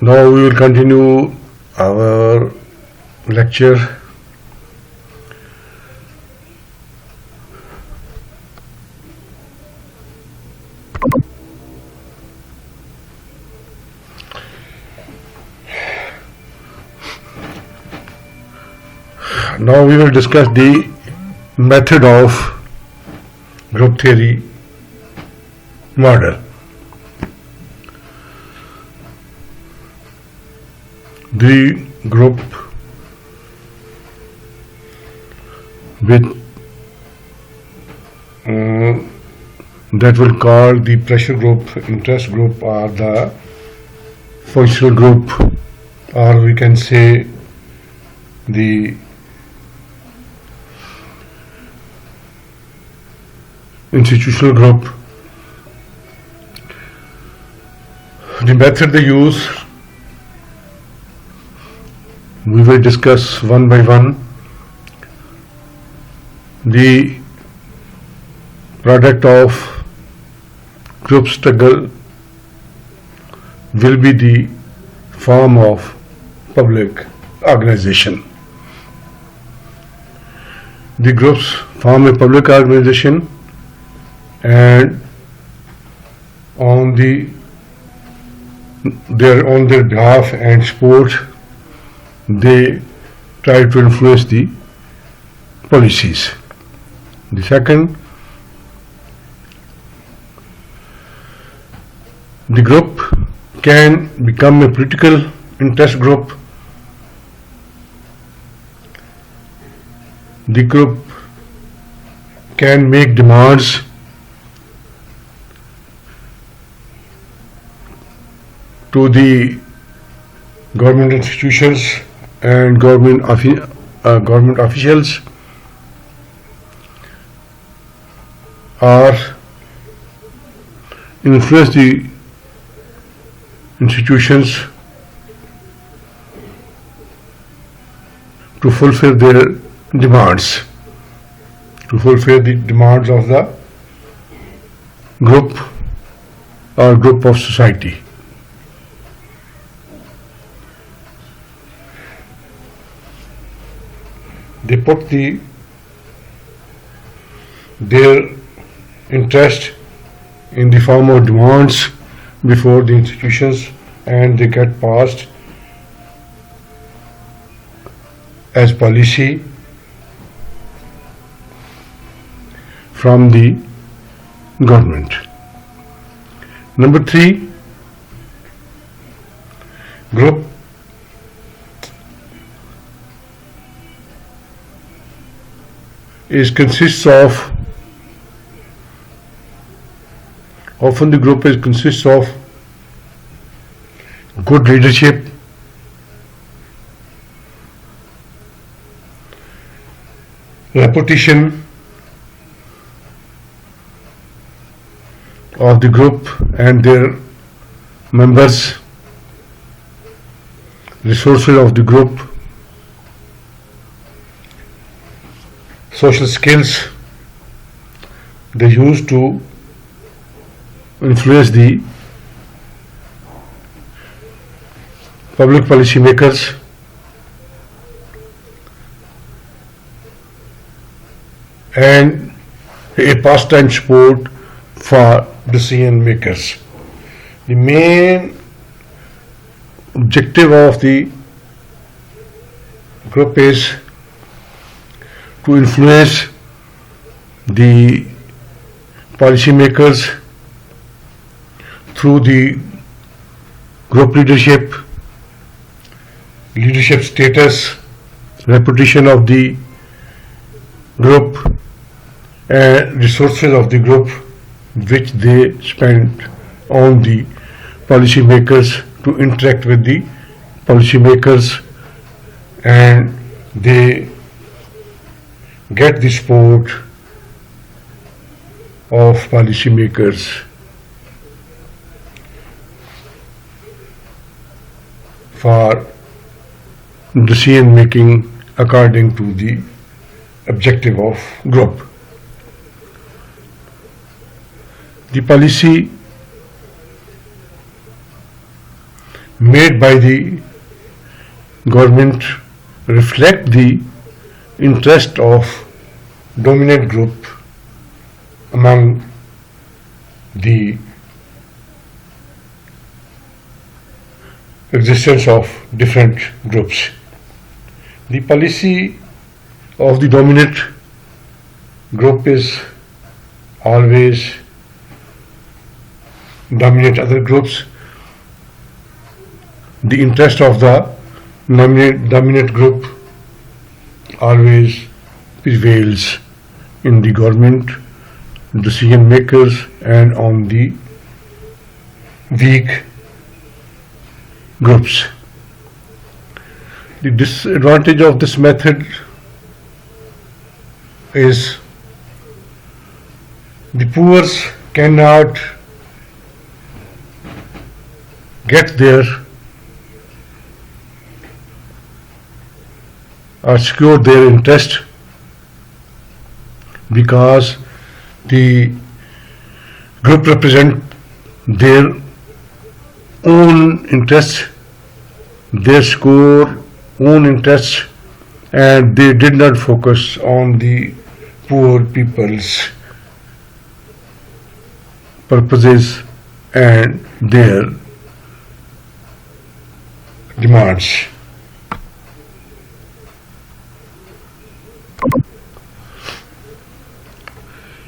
Now we will continue our lecture. Now we will discuss the method of group theory model. The group with that will call the pressure group, interest group, or the functional group, or we can say the institutional group. The method they use, we will discuss one by one. The product of group struggle will be the form of public organization. The groups form a public organization, and on their behalf and support, they try to influence the policies. The second, the group can become a political interest group. The group can make demands to the government institutions and government officials, or influence the institutions to fulfill their demands, to fulfill the demands of the group or group of society. They put their interest in the form of demands before the institutions, and they get passed as policy from the government. Number 3, group consists of, often the group consists of good leadership, reputation of the group and their members, resources of the group, social skills they use to influence the public policy makers, and a pastime sport for decision makers. The main objective of the group is to influence the policymakers through the group leadership status, reputation of the group, and resources of the group which they spend on the policymakers to interact with the policymakers, and they get the support of policymakers for decision making according to the objective of group. The policy made by the government reflect the interest of dominant group among the existence of different groups. The policy of the dominant group is always dominate other groups. The interest of the dominant group always prevails in the government, decision makers, and on the weak groups. The disadvantage of this method is the poor cannot get their or secure their interest because the group represent their own interests, their score, own interests, and they did not focus on the poor people's purposes and their demands.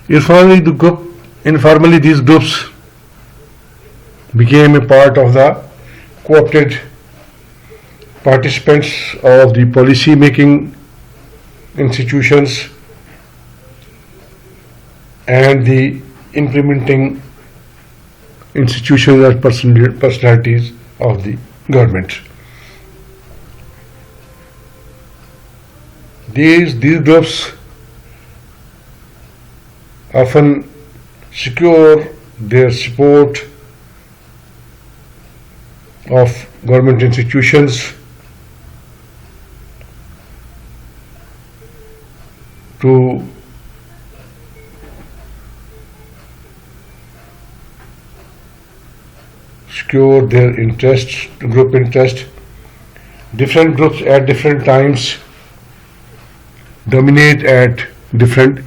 Informally, these groups became a part of the co-opted participants of the policy making institutions and the implementing institutions and personalities of the government. These groups often secure their support of government institutions to secure their interests, group interest. Different groups at different times dominate at different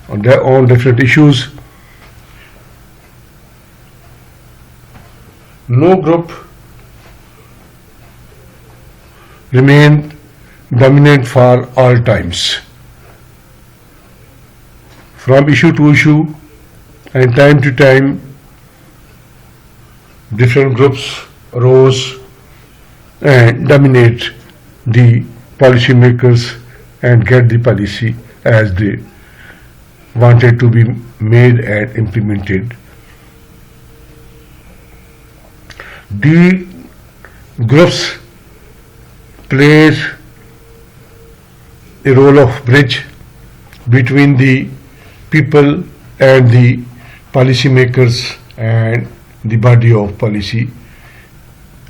on different issues. No group remain dominant for all times. From issue to issue and time to time, different groups rose and dominate the policy makers and get the policy as they wanted to be made and implemented. The groups plays a role of bridge between the people and the policy makers and the body of policy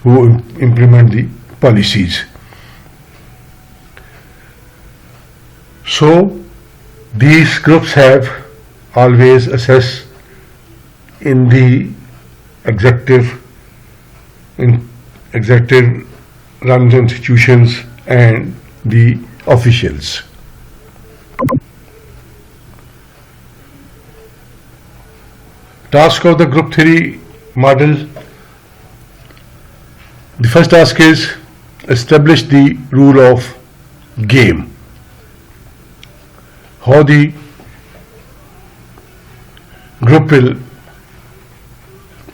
who implement the policies. So these groups have always assessed in the executive runs institutions and the officials. Task of the group theory model. The first task is establish the rule of game. How the group will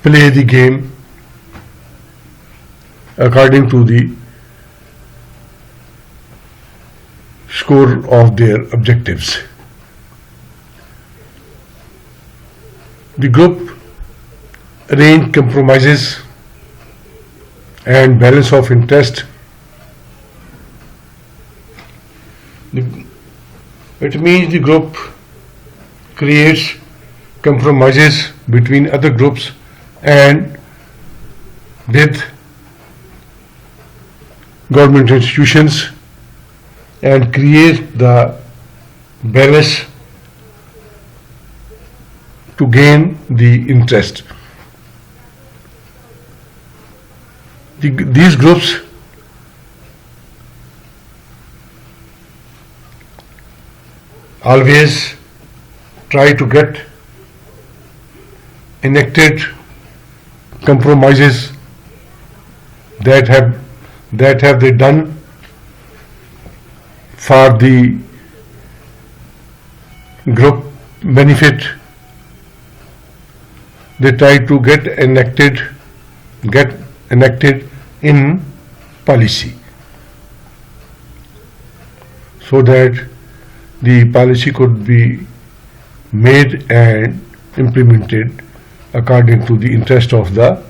play the game according to the score of their objectives. The group arrange compromises and balance of interest. It means the group creates compromises between other groups and with government institutions and create the balance to gain the interest. These groups always try to get enacted compromises that have they done for the group benefit. They try to get enacted in policy, so that the policy could be made and implemented according to the interest of the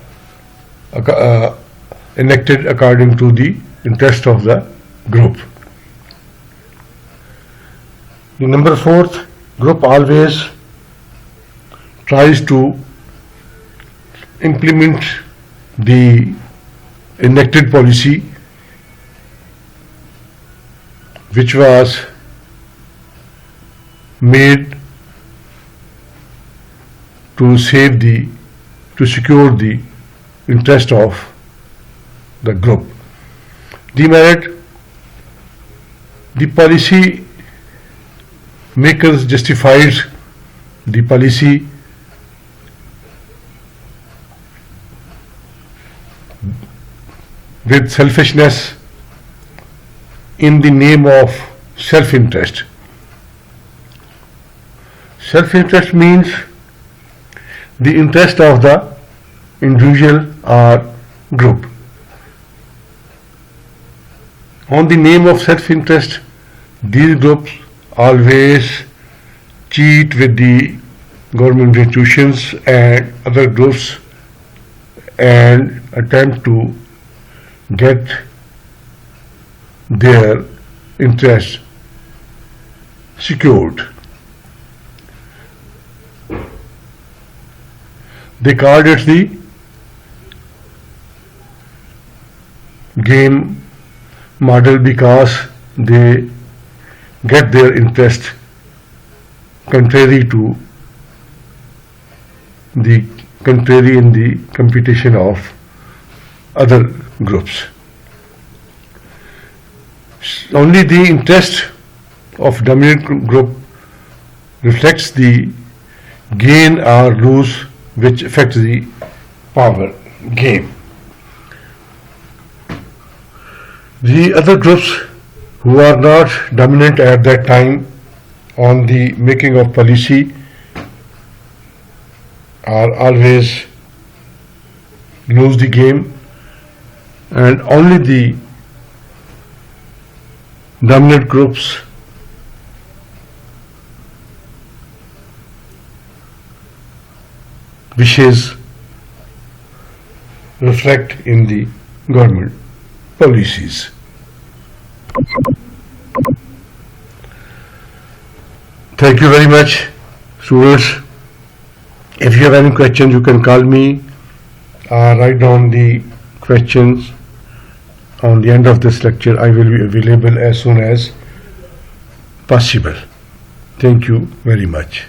enacted according to the interest of the group. The number fourth group always tries to implement the enacted policy which was made to secure the interest of the group. Demerit, the policy makers justifies the policy with selfishness in the name of self-interest. Self-interest means the interest of the individual or group. On the name of self-interest, these groups always cheat with the government institutions and other groups and attempt to get their interest secured. They called it the game model because they get their interest contrary in the computation of other groups. Only the interest of dominant group reflects the gain or lose which affects the power game. The other groups who are not dominant at that time on the making of policy are always lose the game, and only the dominant groups wishes reflect in the government policies. Thank you very much, students. If you have any questions, you can call me or write down the questions. On the end of this lecture, I will be available as soon as possible. Thank you very much.